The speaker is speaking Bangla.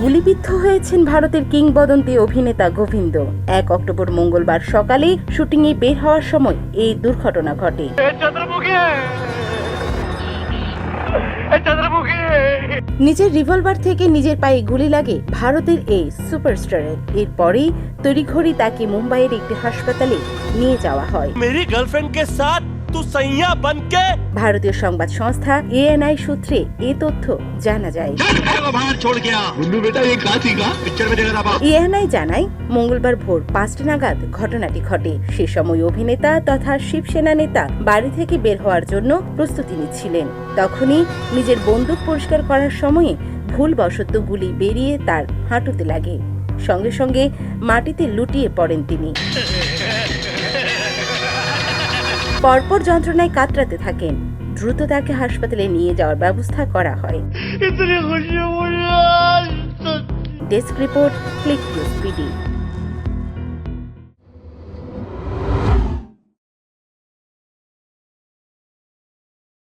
গুলিবিদ্ধ হয়েছেন ভারতের কিংবদন্তি অভিনেতা গোবিন্দ। 1 অক্টোবর মঙ্গলবার সকালে শুটিংয়ে বের হওয়ার সময় এই দুর্ঘটনা ঘটে। নিজের রিভলভার থেকে নিজের পায়ে গুলি লাগে ভারতের এই সুপারস্টারের। এরপরেই তড়িঘড়ি তাকে মুম্বাইয়ের একটি হাসপাতালে নিয়ে যাওয়া হয়। मेरी गर्लफ्रेंड के साथ तू सैया बनके। ভারতীয় সংবাদ সংস্থা এএনআই সূত্রে এ তথ্য জানা যায়। এএনআই জানায়, মঙ্গলবার ভোর 5টা নাগাদ ঘটনাটি ঘটে। সে সময় অভিনেতা তথা শিবসেনা নেতা বাড়ি থেকে বের হওয়ার জন্য প্রস্তুতি নিচ্ছিলেন। তখনই নিজের বন্দুক পরিষ্কার করার সময়ে ভুলবশত গুলি বেরিয়ে তার হাঁটুতে লাগে। সঙ্গে সঙ্গে মাটিতে লুটিয়ে পড়েন তিনি। পরপর যন্ত্রণায় কাতরাতে থাকেন। দ্রুত তাকে হাসপাতালে নিয়ে যাওয়ার ব্যবস্থা করা হয়। Desk report, click news PD.